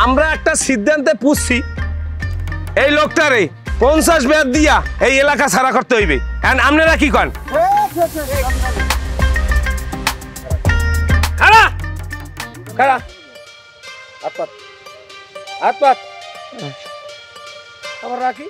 আমরা একটা সিদ্ধান্তে পুষছি এই লোকটারে 50 ব্যাট দিয়া এই এলাকা ছাড়া করতে হইবে। এন্ড আপনারা কি কন? খাড়া খাড়া আতপাত আতপাত আবার রাখি।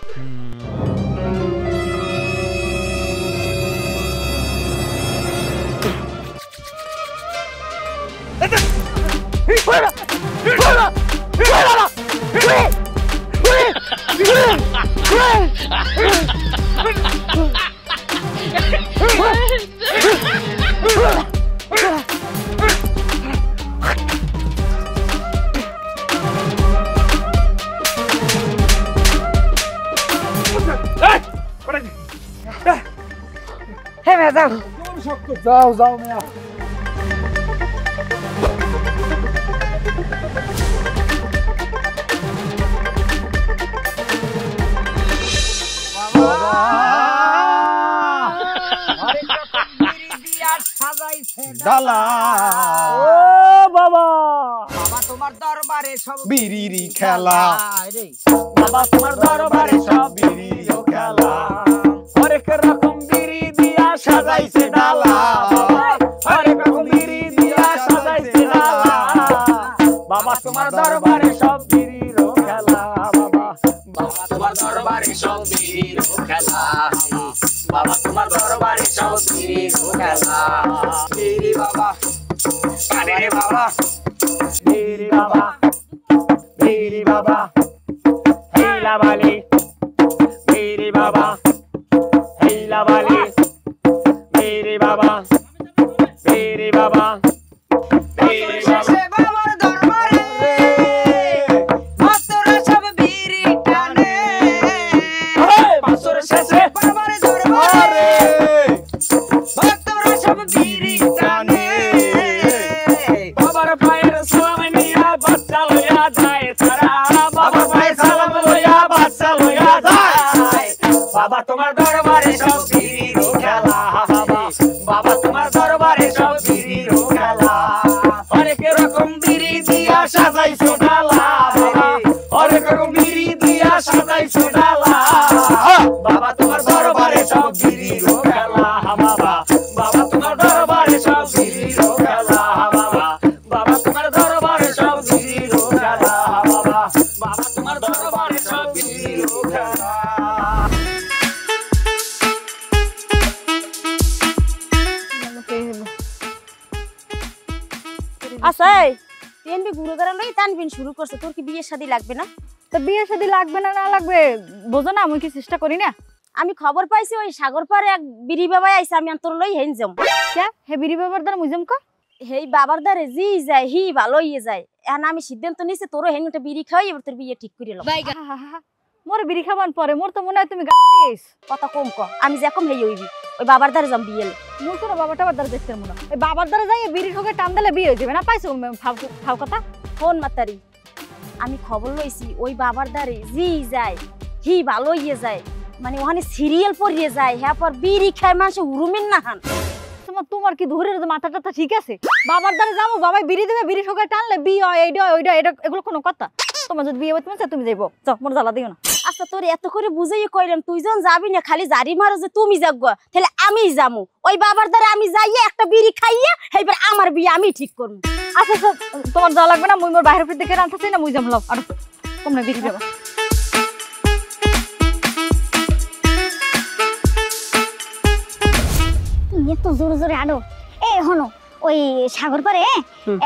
যাও যাও মিয়া। ডালা ও বাবা বাবা তোমার দরবারে সব বিড়িরি খেলা রে বাবা তোমার দরবারে সব বিড়ির খেলা হরেক রকম বিড়ি দিয়া সাজাইছে ডালা হরেক রকম বিড়ি দিয়া সাজাইছে ডালা বাবা তোমার দরবারে সব বিড়ির খেলা বাবা বাবা তোমার দরবারে সব বিড়ির খেলা বাবা তোমার দরবারে সব বিড়ির খেলা বিড়ি বাবা কানে রে বাবা বিড়ি বাবা বিড়ি বাবা হেলা বালি বিড়ি বাবা হেলা বালি বিড়ি বাবা বিড়ি বাবা বিড়ি বাবা বাবার দরবারে ভক্তরা সব বিড়ি টানে বছর শেষে বাবার দরবারে ভক্তরা সব বিড়ি টানে বাবার পায়ের সালাম নিয়া বাচ্চা লইয়া যায় তারা বাবার পায়ের সালাম লইয়া বাচ্চা লইয়া যায় বাবা তোমার দরবারে সব বিড়ির খেলা বাবা বাবা তোমার দরবারে সব বিড়ির খেলা অনেক রকম বিড়ি দিয়া সাজাইছো ডালা বাবা অনেক রকম বিড়ি দিয়া সাজাইছো ডালা বাবা তোমার দরবারে সব বিড়ির খেলা বাবা বাবা তোমার দরবারে সব বিড়ির খেলা বাবা বাবা তোমার দরবারে সব বিড়ির খেলা বাবা বাবা তোমার দরবারে সব বিড়ির খেলা আচ্ছা টিএনবি ঘুরে বেড়া লই টানবিন শুরু করছে, তোর কি বিয়ে শাদী লাগবে না? তো বিয়ে শাদী লাগবে না না লাগবে বোঝো না, আমি কি চেষ্টা করি না? আমি খবর পাইছি ওই সাগর পারে এক বিড়ি বাবাই আইছে, আমি তোর লই হেন যাম। কে হে বিড়ি বাবার দ্বারা মুজম কা হেই বাবার দ্বারে জি যায় হি ভালো ইয়ে যায়। এখন আমি সিদ্ধান্ত নিছি তোরও হেন একটা বিড়ি খাওয়াই এবার তোর বিয়ে ঠিক করে লো। মোর বিড়ি খাবার পরে মোর তো মনে হয় তুমি গাইস কথা কম ক, আমি যেরকম হেই হইবি ওই বাবার দ্বারে যাম বিয়ে। মোর তো বাবাটা দ্বারা দেখতে মনে হয় এই বাবার দ্বারা যাই বিড়ি ঠোকে টান দিলে বিয়ে হয়ে যাবে না। পাইছো ফাও কথা ফোন মাতারি আমি খবর লইছি ওই বাবার দ্বারে জি যায় হি ভালো ইয়ে যায়, মানে ওখানে সিরিয়াল পড়িয়ে যায়, হ্যাঁ পর বিড়ি খায় মানুষ উরুমিন না হান। তোমার কি ধরে মাথা টাথা ঠিক আছে? বাবার দ্বারা যাবো বাবাই বিড়ি দেবে, বিড়ি ঠোকে টানলে বিয়ে হয়, এইটা ওইটা এটা এগুলো কোনো কথা? তোমার যদি বিয়ে হইতে তুমি যাইবো যাও, মোর জ্বালা দিও না। আচ্ছা তোর এত করে বুঝাইয়ে কইলাম তুই যখন যাবি না খালি জারি মারো যে তুমি যাগো, তাহলে আমি যামু ওই বাবার দ্বারা আমি যাইয়ে একটা বিড়ি খাইয়া এইবার আমার বিয়ে আমি ঠিক করবো। আচ্ছা তোমার যাওয়া লাগবে না, মুই মোর বাইরের দেখে রান্তাছি না, মুই যাম লাও আর তোমরা বিড়ি দেবা। এত জোরে জোরে আডো এ হনো ওই সাগর পারে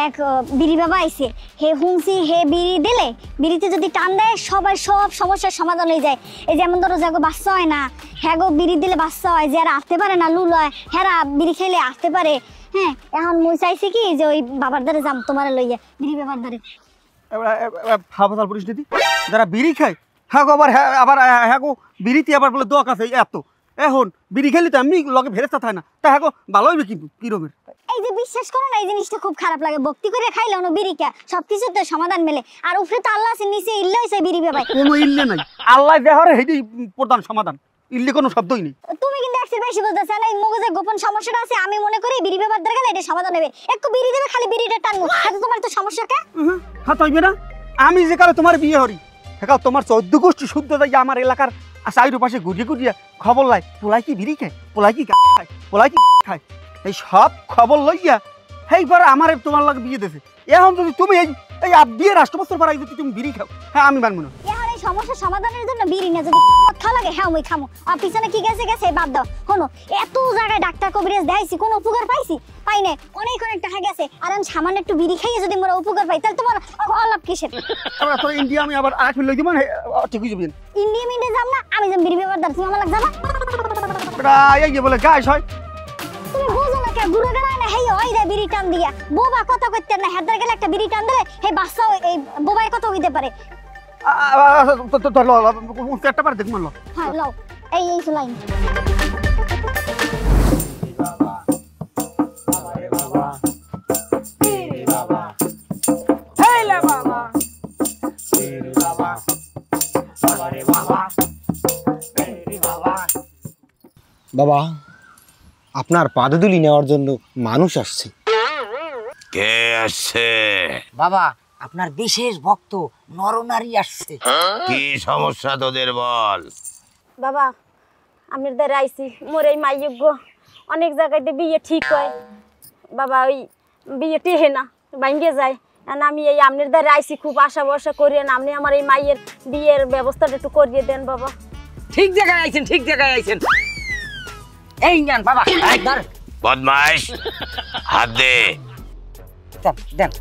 এক বিড়ি বাবা আইছে, হে হুমসি হে বিড়ি দিলে বিড়িতে যদি টান দেয় সবাই সব সমস্যার সমাধান হয়ে যায়। এই যেমন ধরো যাগো বাচ্চা হয় না, হ্যাঁ গো বিড়ি দিলে বাচ্চা হয়, যারা আসতে পারে না লুল হয় হ্যাঁ বিড়ি খেলে আসতে পারে। হ্যাঁ এখন মুই চাইছি কি যে ওই বাবার দ্বারে যাম তোমার লইয়া বিড়ি বাবার দ্বারে। হাবাতাল পরিস্থিতি যারা বিড়ি খায় হ্যাঁ গো আবার হ্যাঁ গো বিড়িতে আবার বলে দোয়া আছে এত এখন বিড়ি খেলি তো আমি লগে ফেরেস্তা থাকে না তা হ্যাঁ গো ভালো হইবে কি কিরমের। এই যে বিশ্বাস করো না এই জিনিসটা খুব খারাপ লাগে, ভক্তি করে খাইলে না বিড়িটা সবকিছুতে সমাধান মেলে, আর উপরে তো আল্লাহ আছে নিচে ইল্লে হইছে বিড়ি বাবাই। কোনো ইল্লে নাই, আল্লাহ দেহরে হেডি প্রধান সমাধান, ইল্লে কোনো শব্দই নেই। তুমি কিন্তু একটু বেশি বলতেছ না, এই মগজে গোপন সমস্যাটা আছে, আমি মনে করি বিড়ি বাবার দ্বারা গেলে এটা সমাধান হবে। একটু বিড়ি দেবে খালি বিড়িটা টানবো, তাতে তোমার তো সমস্যা কে? হ্যাঁ তো হইবে না আমি যে কালে তোমার বিয়ে হরি সেকাল তোমার 14 গোষ্ঠী শুদ্ধ যাই আমার এলাকার চাইর পাশে ঘুরিয়ে ঘুরিয়ে খবর লাই পোলাই কি বিড়ি খায়, পোলাই কি খায়, পোলাই কি খায়, এই সব খবর লইয়া সেইবার আমার তোমার লাগে বিয়ে দিয়েছে। এখন যদি তুমি এই এই বিয়ে রাষ্ট্রবস্ত্র পাড়াই যদি তুমি বিড়ি খাও, হ্যাঁ আমি মানবো না। এখন এই সমস্যার সমাধানের জন্য বিড়ি না যদি খাওয়া লাগে হ্যাঁ আমি খামো। আর পিছনে কি গেছে গেছে বাদ দাও। শোনো এত জায়গায় ডাক্তার কবিরাজ দেখাইছি কোনো উপকার পাইছি পাই না, অনেক অনেক টাকা গেছে। আর আমি সামান্য একটু বিড়ি খাইয়ে যদি মোরা উপকার পাই তাহলে তোমার অলাভ কিসের? আবার তোর ইন্ডিয়া আমি আবার আরেক লই দিব না, ঠিক হয়ে যাবেন। ইন্ডিয়া মিন্ডে যাম না, আমি যাম বিড়ি ব্যবহার দাম, তুমি আমার লাগে যাবা? এই বলে গাছ হয় তুমি বুঝো না কে ঘুরে গেলে না হেই ওই রে বিড়ি টান দিয়া বোবা কথা কইতে না হেদার গেলে একটা বিড়ি টান দিলে হে বাচ্চা এই বোবাই কথা হইতে পারে। একটা বার দেখবো। হ্যাঁ লও এই এই লাইন বাবা আপনার পাদুলি নেওয়ার জন্য মানুষ আসছে। কে আসছে? বাবা আপনার বিশেষ ভক্ত নরনারী আসছে। কি সমস্যা তোদের বল? বাবা আমির দ্বারা আইছি মোর এই মাইয়োগ্য অনেক জায়গাতে বিয়ে ঠিক হয় বাবা, ওই বিয়ে টেহে না ভাঙ্গে যায়। আমি এই আমনের দ্বারা আইছি খুব আশা ভরসা করিয়েন, আপনি আমার এই মাইয়ের বিয়ের ব্যবস্থাটা একটু করিয়ে দেন বাবা। ঠিক জায়গায় আইছেন, ঠিক জায়গায় আইছেন। এই নেন বাবা একবার বদমাইশ, হাত দে। দেন দেন।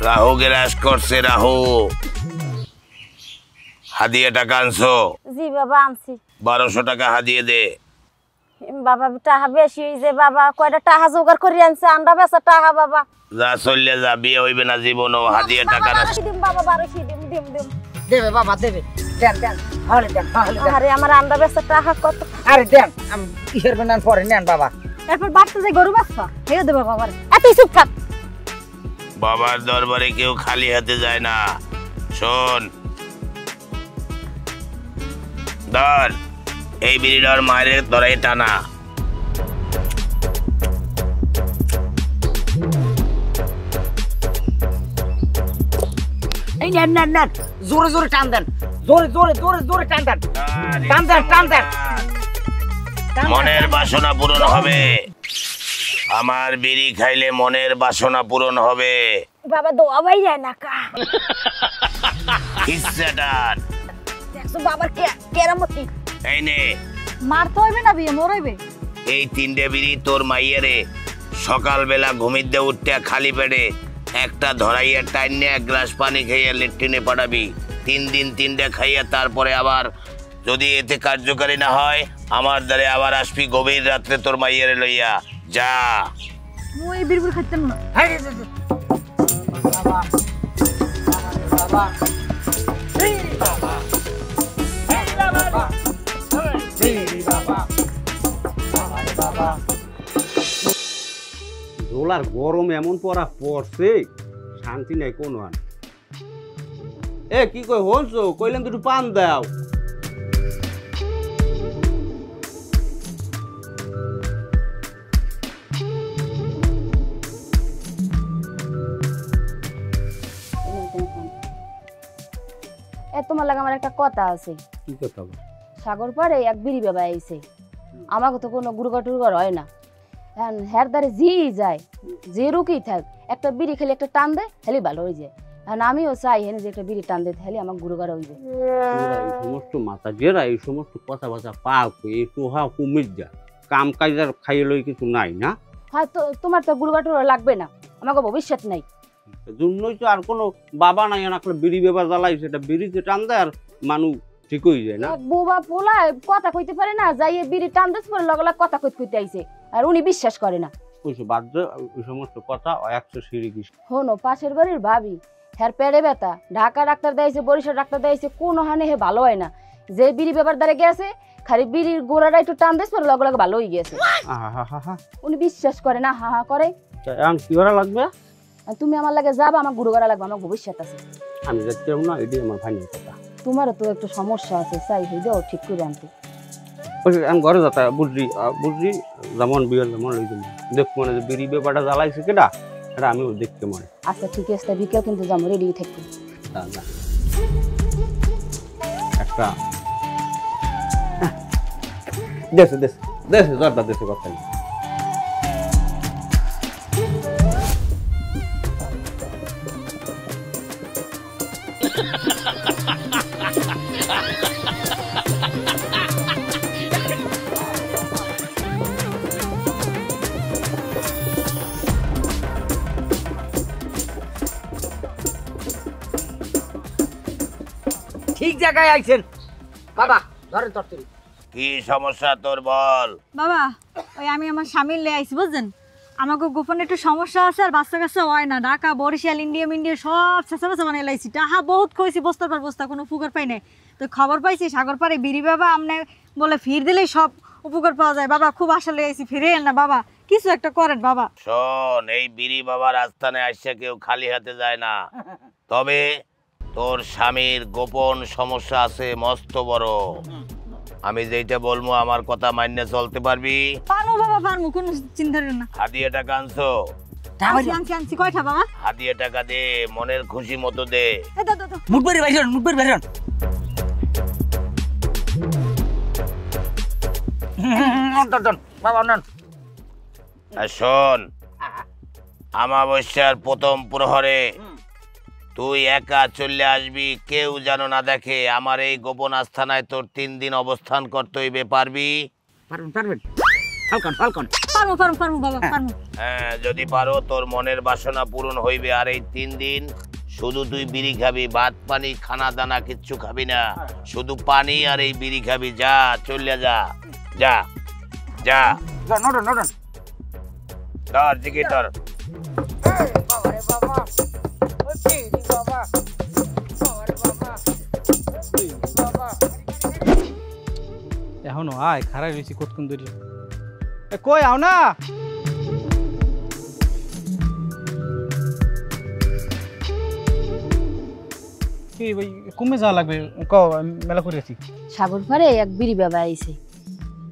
রাহু গ্রাস করছে, রাহু। হাদিয়ে টাকা আনছো? জি বাবা আনছি। 1200 টাকা হাদিয়ে দে। বাবা টাকা বেশি হইছে বাবা, কয়টা টাকা জোগাড় করে আনছে আন্ডা বেচা টাকা বাবা। যা চললে যা, বিয়ে হইবে না জীবনও। হাদিয়ে টাকা না দিম বাবা 1200 দিম দিম দিম। দেবে বাবা দেবে, দেন দেন তাহলে দেন তাহলে দেন। আরে আমার আন্ডা বেচা টাকা কত? আরে দেন আমি কিসের বানান পরে নেন বাবা। এরপর বাড়তে যে গরু বাচ্চা হেও দেবে বাবার। এত চুপ থাক। বাবার দরবারে কেউ খালি হাতে যায় না। শোন ধর এই বিড়িটার মায়ের ধরে টানা। এই নেন নেন নেন, জোরে জোরে টান দেন, জোরে জোরে জোরে জোরে টান দেন, টান দেন টান দেন। মনের বাসনা পূরণ হবে। আমার বিড়ি খাইলে মনের বাসনা পূরণ হবে। বাবা দোয়া ভাই যায় না কা। ইচ্ছাটার দেখছো বাবার কেরামতি। এই নে, মারতে হইবে না বিয়ে মোর হইবে। এই 3টে বিড়ি তোর মাইয়ারে সকালবেলা ঘুমিতে উঠতে খালি পেটে একটা ধরাইয়া টাইনে 1 গ্লাস পানি খাইয়া লেট্রিনে পাঠাবি। 3 দিন 3টে খাইয়া তারপরে আবার যদি এতে কার্যকারী না হয় আমার দ্বারে আবার আসবি গভীর রাত্রে তোর মাইয়ারে লইয়া যা। মুই বিড়বিড় খাইতাম না। এই যে, যে, বাবা বাবা এই বাবা এই বাবা এই বাবা আমারে বাবা। দোলার গরম এমন পড়া পড়ছে শান্তি নাই কোনো। আন এ কি কই হনছো, কইলাম দুটো পান দাও। তোমার লাগে আমার একটা কথা আছে। কি কথা বল? সাগর পারে এক বিড়ি বাবা আইছে, আমাকে তো কোনো গুরুগা টুরুগার হয় না। হ্যার দ্বারে জি যায় যে রুকি থাক একটা বিড়ি খেলে একটা টান দেয় হেলি ভালো হয়ে যায়। আমিও চাই হেনে যে একটা বিড়ি টান দিতে হেলে আমার গুরুগার হইবে। এই সমস্ত মাথা জেরা এই সমস্ত কথা বাতা পাক এই টোহা কুমির যা কাম কাজার খাইয়ে লই কিছু নাই না। হয়তো তোমার তো গুরুগা টুরুগা লাগবে না, আমাকে ভবিষ্যৎ নাই। জন্যই তো আর কোনো বাবা নাই না বিড়ি বেবা জ্বালাই সেটা বিড়িতে টান দেয় আর মানুষ ঠিক হয়ে যায় না। বোবা পোলা কথা কইতে পারে না, যাই বিড়ি টান দিস পরে লগে লগে কথা কইতে আইছে আর উনি বিশ্বাস করে না। ওইসব বাধ্য ওই সমস্ত কথা 100 সিঁড়ি গিস। হনো পাশের বাড়ির ভাবি হ্যার পেড়ে ব্যথা, ঢাকা ডাক্তার দিয়েছে, বরিশাল ডাক্তার দিয়েছে, কোনো হানে হে ভালো হয় না। যে বিড়ি ব্যাপার দ্বারা গেছে খালি বিড়ির গোড়াটা একটু টান দিস পরে লগে লগে ভালো হয়ে গেছে। উনি বিশ্বাস করে না, হা হা করে। এখন কি করা লাগবে? তুমি আমার লাগে যাবা, আমার গুরু করা লাগবে, আমার ভবিষ্যৎ আছে। আমি যাচ্ছি না, এটাই আমার ফাইনাল কথা। তোমারও তো একটু সমস্যা আছে, চাই হয়ে যাও ঠিক করে আনতে। আমি ঘরে যাতা বুঝলি বুঝলি যেমন বিয়ের যেমন লই যাবো দেখ মনে যে বিড়ি ব্যাপারটা জ্বালাইছে কেটা এটা আমিও দেখতে মনে। আচ্ছা ঠিক আছে, বিকেল কিন্তু যাবো, রেডি থাকবো। একটা দেশে দেশে দেশে জর্দা দেশে কথা নেই। ঠিক জায়গায় আইছেন বাবা, ধরেন তরকারি। কি সমস্যা তোর বল। বাবা ওই আমি আমার স্বামীর লে আইছি বুঝছেন, আমাকে গোপনে একটু সমস্যা আছে আর বাচ্চা কাচ্চা হয় না, ঢাকা বরিশাল ইন্ডিয়া সব চেঁচা বেচা বানিয়ে লাইছি, টাহা বহুত কইছি বস্তার পর বস্তা, কোনো উপকার পাই নাই। তো খবর পাইছি সাগর পারে বিড়ি বাবা আপনি বলে ফির দিলেই সব উপকার পাওয়া যায়। বাবা খুব আশা লে আইছি, ফিরে এল না বাবা, কিছু একটা করেন বাবা। শোন, এই বিড়ি বাবার আস্থানে আসছে কেউ খালি হাতে যায় না, তবে তোর স্বামীর গোপন সমস্যা আছে মস্ত বড়। আমি যেটা বলবো আমার কথা মাইনে চলতে পারবি? পারমু বাবা পারমু, কোনো চিন্তা না। হাদিয়া টাকা আনছো? আনছি কয়টা বাবা? হাদিয়া টাকা দে, মনের খুশি মতো দে। মুটবাড়ি বাইরন, মুটবাড়ি বাইরন। বাবা নন। আর শোন, আমাবস্যার প্রথম প্রহরে তুই একা চলে আসবি, কেউ যেন না দেখে। আমার এই গোপন আস্থানায় তোর 3 দিন অবস্থান করতে হইবে, পারবি? পারবেন ফালকন ফালকন। পারমু বাবা পারমু। হ্যাঁ, যদি পারো তোর মনের বাসনা পূরণ হইবে। আর এই 3 দিন শুধু তুই বিড়ি খাবি, ভাত পানি খানা দানা কিচ্ছু খাবি না, শুধু পানি আর এই বিড়ি খাবি। যা চলে যা, যা যা। নড়ন নড়ন। ধর জিগি ধর। এখনো আয় খারাপ হয়েছি কতক্ষণ ধরে। কই আও না? কি ভাই কমে যাওয়া লাগবে, মেলা করেছি। সাগর পারে এক বিড়ি বাবা আইছে,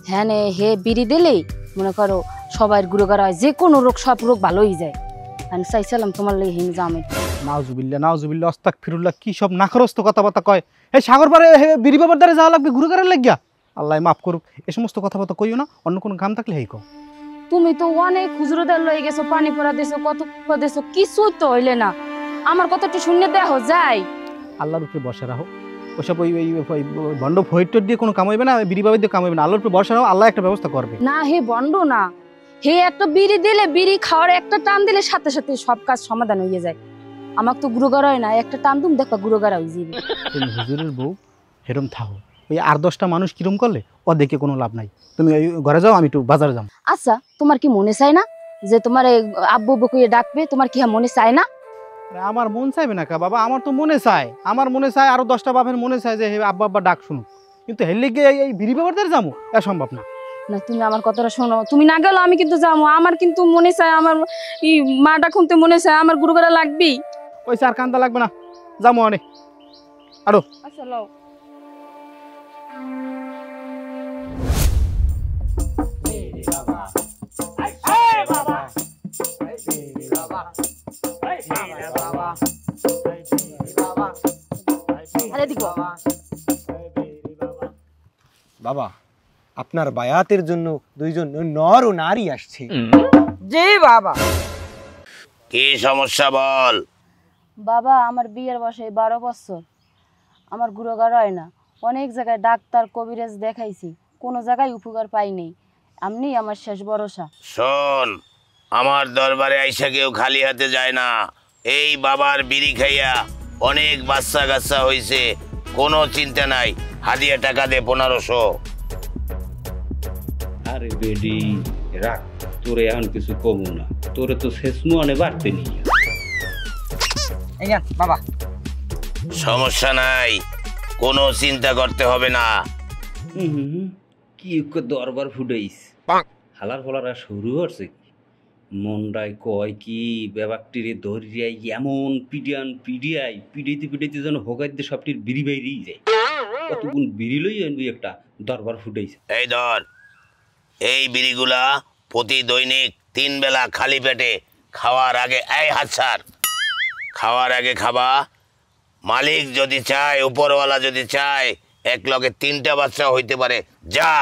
হ্যাঁ হে বিড়ি দিলেই মনে করো সবাই গুরুগার হয়, যে কোনো রোগ সব রোগ ভালো হয়ে যায়। আমি চাইছিলাম তোমার লাগে হিং জামে। নাউজুবিল্লাহ আস্তাগফিরুল্লাহ, কি সব নাখরস্ত কথাবার্তা কয়। এই সাগর পারে বিড়ি বাবার দ্বারা যাওয়া লাগবে গুরুগারের লাগিয়া? আল্লাহ মাফ করুক, এই সমস্ত কথাবার্তা কইও না, অন্য কোনো কাম থাকলে হেই কও। তুমি তো অনেক হুজুরদার লয়ে গেছো, পানি পড়া দিছো, কত দিছো, কিছুই তো হইলে না। আমার কথাটি শুনে দেখো যায়। আল্লাহর উপরে বসা রাখো, ওসব ওই বন্ড ফইটর দিয়ে কোনো কাম হইবে না, বিড়ি বাবার দিয়ে কাম হইবে না। আল্লাহর উপরে বসা রাখো, আল্লাহ একটা ব্যবস্থা করবে। না হে বন্ড না, হে একটা বিড়ি দিলে, বিড়ি খাওয়ার একটা টান দিলে সাথে সাথে সব কাজ সমাধান হয়ে যায়। আমাকে তো গুরুগার হয় না, একটা টান দুম দেখবা গুরুগার হয়ে যাবে। তুমি হুজুরের বউ হেরম থাকো, ওই 8-10টা মানুষ কিরম করলে ও দেখে কোনো লাভ নাই। তুমি ওই ঘরে যাও, আমি একটু বাজারে যাবো। আচ্ছা তোমার কি মনে চায় না যে তোমার আব্বু বকুয়ে ডাকবে? তোমার কি মনে চায় না? আমার মন চাইবে না কা বাবা, আমার তো মনে চায়, আমার মনে চায় আরো 10টা বাপের মনে চায় যে আব্বা আব্বা ডাক শুনুক, কিন্তু হেললে গিয়ে এই বিড়ি বাবার যাবো এ সম্ভব না। না তুমি আমার কথাটা শোনো, তুমি না গেলো আমি কিন্তু যাবো। আমার কিন্তু মনে চায়, আমার মাটা খুনতে মনে চায়, আমার গুরুগারা লাগবেই। ওই চার কান্দা লাগবে না, যাবো অনেক আরো। আচ্ছা লও। বাবা আপনার বায়াতের জন্য 2জন নর ও নারী আসছে। জি বাবা। কি সমস্যা বল। বাবা আমার বিয়ের বয়স 12 বছর, আমার গুরুগার হয় না, অনেক জায়গায় ডাক্তার কবিরাজ দেখাইছি, কোনো জায়গায় উপকার পাইনি, আপনি আমার শেষ ভরসা। শোন, আমার দরবারে আইসা কেউ খালি হাতে যায় না। এই বাবার বিড়ি খাইয়া অনেক বাচ্চা কাচ্চা হয়েছে, কোনো চিন্তা নাই। হাদিয়া টাকা দে 1500। আরে বেডি রাখ, তোরে এখন কিছু কমু না, তোরে তো শেষ মনে বাড়তে নিয়ে। এই নেন বাবা। সমস্যা নাই, কোনো চিন্তা করতে হবে না। কি দরবার ফুটাইস, হালার ফলারা শুরু হচ্ছে কি? মনটাই কয় কি ব্যাপারটিরে ধরিয়াই এমন পিডিয়াই পিড়াইতে যেন হোকাইতে সবটির বিড়ি বাইরেই যায়। কতগুণ বিড়ি লই আনবি একটা দরবার ফুটাইছে। এই ধর, এই বিড়িগুলা প্রতি দৈনিক 3 বেলা খালি পেটে খাওয়ার আগে, এই হাত ছাড়, খাওয়ার আগে খাবা। মালিক যদি চায়, উপরওয়ালা যদি চায়, এক লগে 3টা বাচ্চা হইতে পারে। যা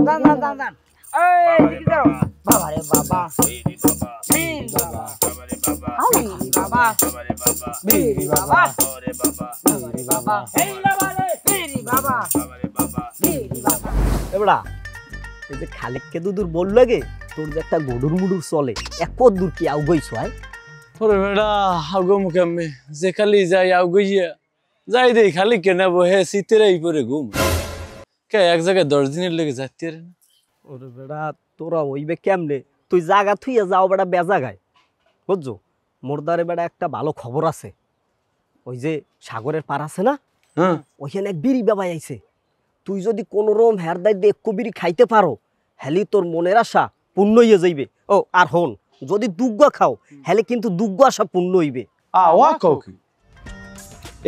দান দান দান দান এই বিড়ি ধরো বাবা রে বাবা বিড়ি বাবা, বিড়ি বাবা বাবারে বাবা, বিড়ি বাবা বাবারে বাবা, বিড়ি বাবা ওরে বাবা, বিড়ি বাবা এই বাবা রে বিড়ি বাবা বাবারে বাবা। বিড়ি বাবা এবড়া এই যে খালেককে দুদূর বল লাগে তোর যে একটা গডুর মুডুর চলে এক পদ দূর কি আউ গইছ হয় ওরে বেড়া আগো মুখে আমি যে খালি যাই আউ গইয়া যাই দেই খালি কেনা বহে শীতেরাই পরে ঘুম কে এক জায়গায় 10 দিনের লেগে যাইতে রে না। ওরে বেড়া তোরা হইবে কেমনে তুই জায়গা থুইয়া যাও বেড়া বেজাগায় বুঝছো মোরদারে বেড়া একটা ভালো খবর আছে ওই যে সাগরের পার আছে না হ্যাঁ ওইখানে এক বিড়ি বাবাই আইছে তুই যদি কোনো রকম হেরদাই দিয়ে একটু বিড়ি খাইতে পারো হেলি তোর মনের আশা পূর্ণ হইয়া যাইবে। ও আর হন যদি দুগ্গ খাও হেলে কিন্তু দুগ্গ আশা পূর্ণ হইবে। ওয়া কও কি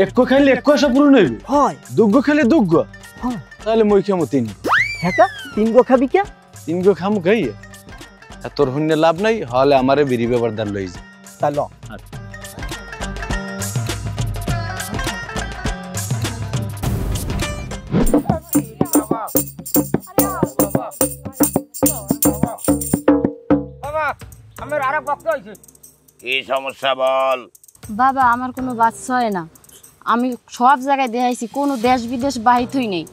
একো খাইলে একো আশা পূরণ হইবে হয় দুগ্গ খাইলে দুগ্গ হ্যাঁ তাহলে মই খামু 3 হ্যাঁ কা 3 গো খাবি কে 3 গো খামু খাইয়ে আর তোর হইনে লাভ নাই হলে আমারে বিড়ি ব্যাপার দান লই যা তাহলে বাবা আমার আরেক বক্ত হইছে কি সমস্যা বল? বাবা আমার কোনো বাচ্চা হয় না, আমি সব জায়গায় দেখাইছি, কোনো দেশ বিদেশ বাহিতই নেই।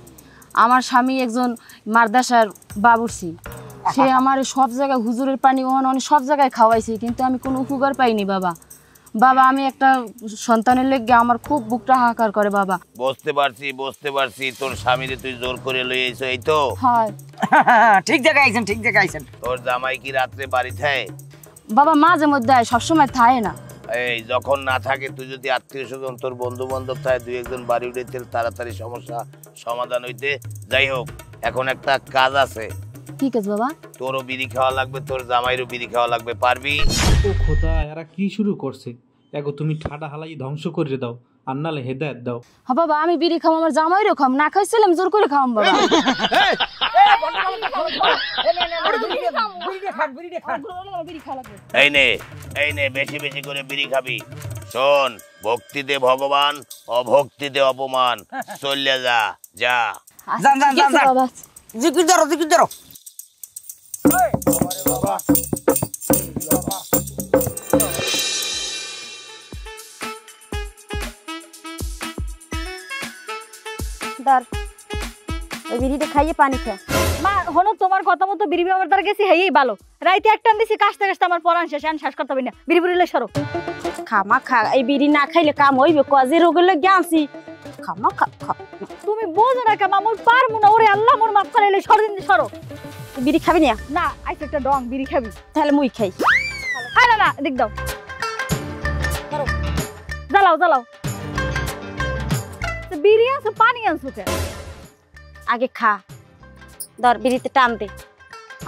আমার স্বামী একজন মারদাসার বাবুর্চি, সে আমার সব জায়গায় হুজুরের পানি অনেক সব জায়গায় খাওয়াইছে, কিন্তু আমি কোনো উপকার পাইনি বাবা। বাবা আমি একটা সন্তানের লেগে আমার খুব বুকটা হাহাকার করে বাবা। বুঝতে পারছি তোর স্বামীরে তুই জোর করে লই আইছো, এই তো? হয় ঠিক জায়গায় আইছেন ঠিক জায়গায় আইছেন। তোর জামাই কি রাত্রে বাড়ি থাকে? বাবা মাঝে মধ্যে আয়, সবসময় থাকে না। এই যখন না থাকে তুই যদি আত্মীয় স্বজন তোর বন্ধু বান্ধব থাকে 2-1 জন বাড়ি উঠে তাড়াতাড়ি সমস্যা সমাধান হইতে। যাই হোক, এখন একটা কাজ আছে। ঠিক আছে বাবা। তোরও বিড়ি খাওয়া লাগবে, তোর জামাইরও বিড়ি খাওয়া লাগবে, পারবি? ও খোদা, এরা কি শুরু করছে? এগো তুমি ঠাডা হালাই ধ্বংস করে দাও, আর নালে হেদায়েত দাও। হ্যাঁ বাবা আমি বিড়ি খাম, আমার জামাইরও খাম, না খাইছিলাম জোর করে খাম বাবা। এই নে বেশি বেশি করে বিড়ি খাবি। শোন, ভক্তিতে ভগবান, অভক্তিতে অপমান। চলে যা যা। যান যান যান যান বাবা জিকির ধরো জিকির ধরো। ধর ওই বিড়িটা খাইয়ে পানি খা। মা হনো তোমার কথা মতো বিড়ি বাবার দ্বার গেছি হেই ভালো, রাইতে একটান দিছি কাশতে কাশতে আমার পরান শেষ, আমি শেষ করতে পারি না। বিড়ি বুড়িলে সরো। খামা খা, এই বিড়ি না খাইলে কাম হইবে? কজে রোগের লাগে আনছি, খামা খা খা। তুমি বোঝো না কাম, আমি পারবো না। ওরে আল্লাহ মোর মাফ করাইলে সর দিন সরো। বিড়ি খাবি না? না আইছে একটা ডং বিড়ি খাবি। তাহলে মুই খাই। আয় না না দেখ দাও, জ্বালাও জ্বালাও। বিড়ি আনছো পানি আনছো কেন? আগে খা, ধর বিড়িতে টান দে।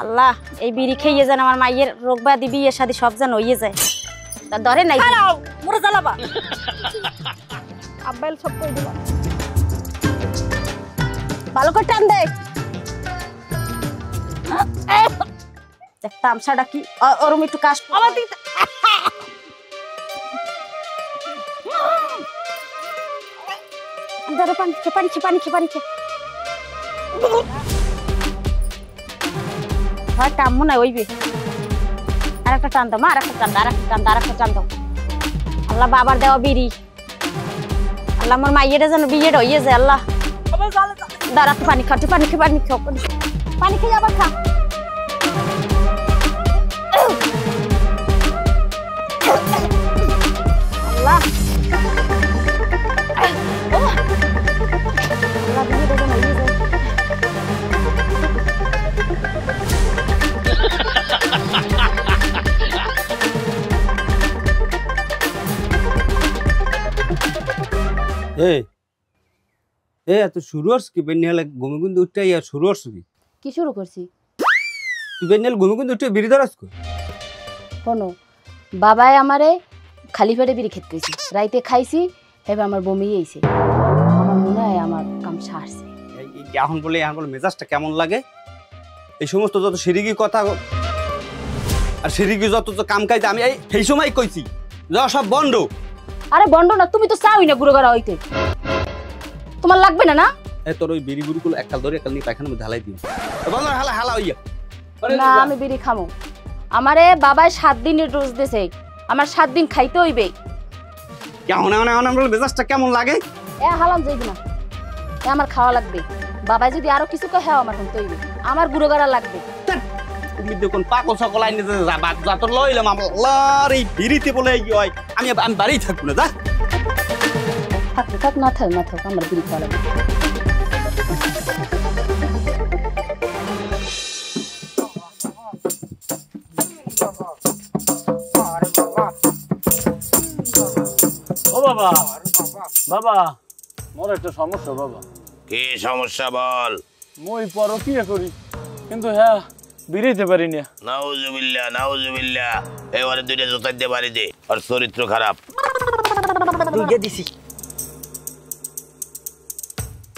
আল্লাহ, এই বিড়ি খেয়ে যেন আমার মাইয়ের রোগ ব্যাধি বিয়ে শাদী সব যেন হইয়ে যায়। তার ধরে নাই মোরে জ্বালাবা। আব্বাইল সব কই দিবা, ভালো করে টান দে। দেখ তামসাটা কি, ওরম একটু কাশ আমার দিকে। ধরো পানি খে পানি খে পানি খে পানি খে। হয় কাম মনে হয় হইবে। আর একটা টান দাও মা, আর একটা টান দাও, আর একটা টান দাও, আর একটা টান দাও। আল্লাহ বাবার দেওয়া বিড়ি, আল্লাহ আমার মাইয়েটা যেন বিয়েটা হইয়ে যায়। আল্লাহ দাঁড়া, পানি খা, পানি খে পানি খা, পানি খেয়ে আবার খা। আল্লাহ আল্লাহ বিয়েটা যেন হইয়ে যায়। এত শুরু হস কি বেনিয়ালে ঘুমে কিন্তু উঠতে ইয়া শুরু হস কি? কি শুরু করছি? তুই বেনিয়াল ঘুমে কিন্তু উঠতে বিড়ি ধরাস কই? শোনো, বাবাই আমারে খালি পেটে বিড়ি খেতে কইছি, রাইতে খাইছি, এবার আমার বমি আইছে। আমার মনে হয় আমার কাম সারছে। এখন বলে মেজাজটা কেমন লাগে এই সমস্ত যত সিরিগি কথা আর সিরিগি যত কাম কাইতে আমি এই সময় কইছি যা সব বন্ধ। আরে বন্ধ না, তুমি তো চাওই না গুঁড়ো করা হইতে, তোমার লাগবে না না? তোর ওই বিড়ি গুড়িগুলো এককাল ধরে এককাল নিয়ে পায়খানার মধ্যে হালাই দিও। বন্ধ হালা হালা হইয়া না, আমি বিড়ি খামো। আমারে বাবাই 7 দিনের ডোজ দিয়েছে, আমার 7 দিন খাইতে হইবে। কেমন মেজাজটা কেমন লাগে? হালাম যাইবি না, আমার খাওয়া লাগবে। বাবাই যদি আরো কিছু কয় হ্যাঁ আমার খাইতে হইবে, আমার গুঁড়ো করা লাগবে। তুমি দেখুন পাগল সকল আইনে যা তোর লইলাম আমার এই বিড়িতে বলে হয় আমি বাড়িই থাকবো না। যা থাক না থাক আমার বিড়ি খাওয়া লাগবে। ও বাবা, বাবা মোর একটা সমস্যা বাবা। কি সমস্যা বল? মই পরকিয়া করি কিন্তু হ্যাঁ বিড়িতে পারি না। নাউজুবিল্লাহ নাউজুবিল্লাহ, এবারে দুইটা জোতা দিয়ে বাড়ি দে, আর চরিত্র খারাপ। দুইটা দিছি।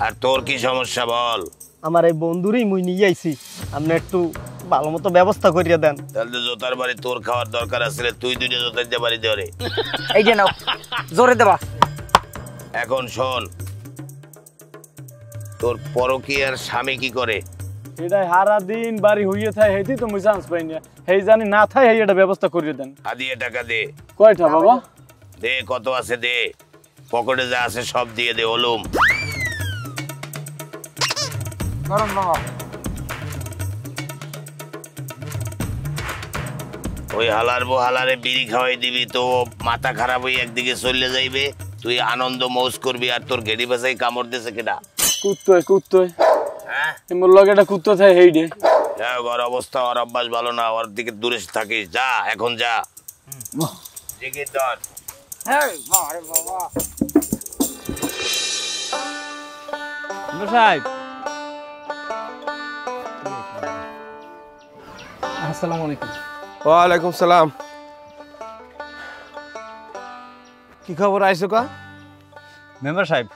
আর তোর কি সমস্যা বল? আমার এই বন্ধুরই মুই নিয়ে আইছি, আপনি একটু ভালো মতো ব্যবস্থা করিয়া দেন। তাহলে জোতার বাড়ি তোর খাওয়ার দরকার আছে, তুই দুইটা জোতা দিয়ে বাড়ি দে রে। এই যে নাও, জোরে দেবা। এখন শোন, তোর পরকীয়ার স্বামী কি করে? এটাই হারা দিন বাড়ি হইয়ে থাকে, হেতি তো মুই চান্স পাই না। হেই জানি না থাকে, হেই এটা ব্যবস্থা করিয়ে দেন। আদিয়ে টাকা দে। কয়টা বাবা? দে, কত আছে দে, পকেটে যা আছে সব দিয়ে দে। হলুম ওই হালার বো হালারে বিড়ি খাওয়াই দিবি তো মাথা খারাপ হয়ে একদিকে চলে যাইবে, তুই আনন্দ মৌজ করবি। আর তোর গেড়ি বাসাই কামড় দিছে কেডা? কুত্তয় হ্যাঁ, মোর লগে একটা কুত্তা থাকে হেইডে। যা, ওর অবস্থা ওর অভ্যাস ভালো না, ওর দিকে দূরে থাকিস। যা এখন যা, জিগির ধর। সাহেব আসসালামু আলাইকুম। ওয়ালাইকুম সালাম। কি খবর আইছো কা? মেম্বার সাহেব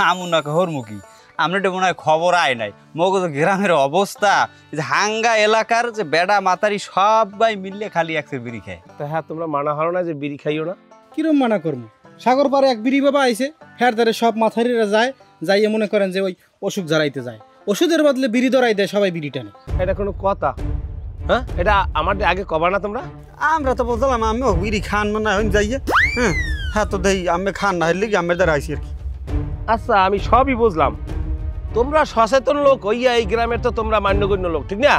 আমুন না হরমুখী, আপনি তো মনে হয় খবর আয় নাই। মগজ গ্রামের অবস্থা যে হাঙ্গা এলাকার যে বেড়া মাতারি সবাই মিললে খালি একসের বিড়ি খায়। তা হ্যাঁ, তোমরা মানা হারো না যে বিড়ি খাইও না? কিরম মানা করবো? সাগর পারে এক বিড়ি বাবা আইছে, হ্যার ধারে সব মাথারিরা যায়, যাইয়ে মনে করেন যে ওই ওষুধ জ্বালাইতে যায়, ওষুধের বদলে বিড়ি ধরাই দেয়, সবাই বিড়ি টানে। এটা কোনো কথা? হ্যাঁ, এটা আমার আগে কবা না তোমরা? আমরা তো বললাম আমিও বিড়ি খান মানে হইন যাইয়ে। হ্যাঁ তো দেই আমি খান না হইলে কি আমার দ্বারা আইসি আর কি। আচ্ছা, আমি সবই বুঝলাম, তোমরা সচেতন লোক হইয়া এই গ্রামের তো তোমরা মান্যগণ্য লোক, ঠিক না?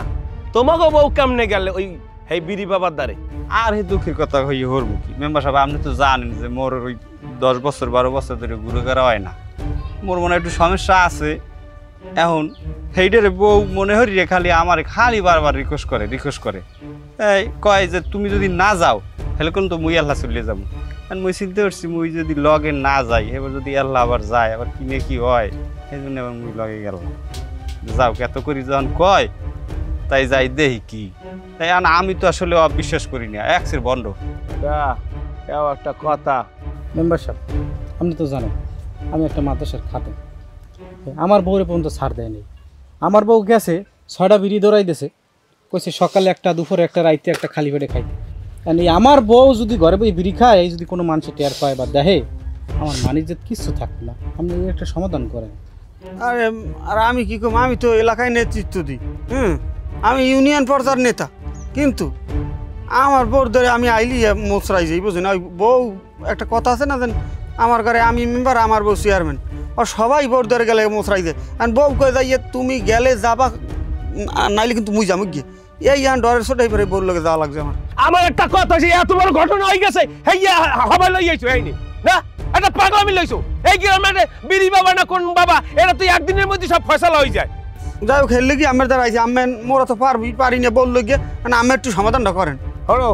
তোমাকে বউ কেমনে গেলে ওই এই বিড়ি বাবার দ্বারে? আর এই দুঃখের কথা হই হরবো কি মেম্বার সাহেব, আপনি তো জানেন যে মোর ওই 10 বছর 12 বছর ধরে ঘুরে করা হয় না, মোর মনে একটু সমস্যা আছে। এখন সেইটার বউ মনে হরি রে খালি আমার খালি বারবার রিকোয়েস্ট করে এই কয় যে তুমি যদি না যাও তাহলে কোন তো মুই আল্লাহ চলে যাবো। আর মুই চিনতে পারছি মুই যদি লগে না যাই, এবার যদি আল্লাহ আবার যায় আবার কিনে কি হয়, সেই জন্য আবার মুই লগে গেলাম। যাও এত করি যখন কয় তাই যাই দেখি কি। তাই আমি তো আসলে অবিশ্বাস করি না, একসের বন্ধ। একটা কথা মেম্বার সাহেব, আপনি তো জানেন আমি একটা মাদ্রাসার খাদেম, আমার বউরে পর্যন্ত ছাড় দেয়নি। আমার বউ গেছে 6টা বিড়ি দৌড়াই দিয়েছে, কইছে সকালে একটা, দুপুরে একটা, রাইতে একটা, খালি পেটে খাইতে। কারণ এই আমার বউ যদি ঘরে বই বিড়ি খায়, এই যদি কোনো মানুষের টের পায় বা দেখে, আমার মানিজ্যত কিছু থাকবে না। আপনি একটা সমাধান করেন। আরে আর আমি কি কম, আমি তো এলাকায় নেতৃত্ব দিই। আমি ইউনিয়ন পর্যায়ের নেতা, কিন্তু আমার বউর ধরে আমি আইলি মোচরাই যাই, বুঝলেন? ওই বউ একটা কথা আছে না, যেন আমার ঘরে আমি মেম্বার, আমার বউ চেয়ারম্যান, আর সবাই বউর ধরে গেলে মোচরাই যায়। আর বউ কয়ে যাইয়ে তুমি গেলে যাবা, নাইলে কিন্তু মুই যাবো গিয়ে। এই ডরের ছোটাই পরে বউর লোকে যাওয়া লাগছে আমার। আমার একটা কথা আছে, এত বড় ঘটনা হয়ে গেছে, হবাই লই যাইছো এইনি না, একটা পাগলামি লইছো। এই গ্রামে বিড়ি বাবা না কোন বাবা, এরা তো একদিনের মধ্যে সব ফয়সালা হয়ে যায়। যাই হোক, খেললে কি আমার দ্বারা আইছে, আমি মোরা তো পারি না বললো গিয়ে, আমি একটু সমাধানটা করেন। হলো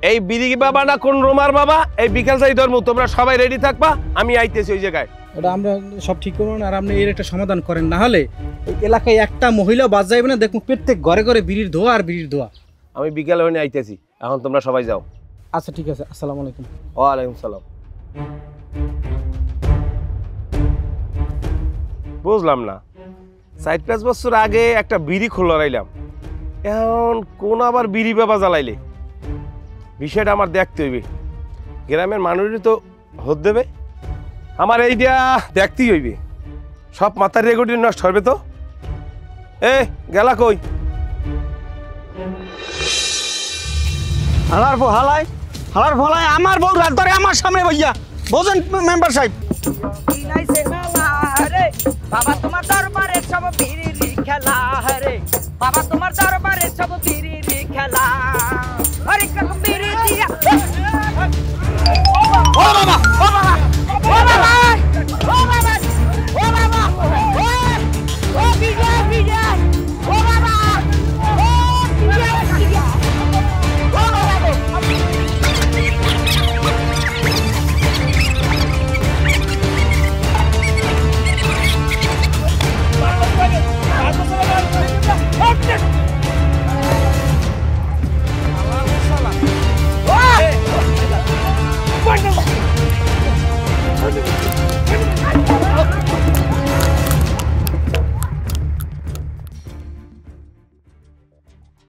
এই বিড়ি বাবা না কোন রোমার বাবা, এই বিকেল চাই ধর্ম, তোমরা সবাই রেডি থাকবা, আমি আইতেছি ওই জায়গায়। ওটা আমরা সব ঠিক করুন, আর আপনি এর একটা সমাধান করেন। না হলে এই এলাকায় একটা মহিলা বাদ যাইবে না, দেখুন প্রত্যেক ঘরে ঘরে বিড়ির ধোয়া আর বিড়ির ধোয়া। আমি বিকেলে হয়ে আইতেছি, এখন তোমরা সবাই যাও। আচ্ছা ঠিক আছে, আসসালামু আলাইকুম। ওয়ালাইকুম সালাম। বুঝলাম না, 4-5 বছর আগে একটা বিড়ি খোলাইলাম, এখন কোন আবার বিড়ি বাবা জ্বালাইলে বিষয়টা আমার দেখতে হইবে। গ্রামের মানুষই তো হত দেবে, আমার এইটা দেখতেই হইবে। সব মাথার রেকর্ডিং নষ্ট হবে তো। এ গেলা কই? হালার ফলাই আমার বউ রাত ধরে আমার সামনে ভাইয়া বোঝেন মেম্বার সাহেব। বাবা তোমার দরবারে সব বিড়ি খেলা রে, বাবা তোমার দরবারে সব বিড়ি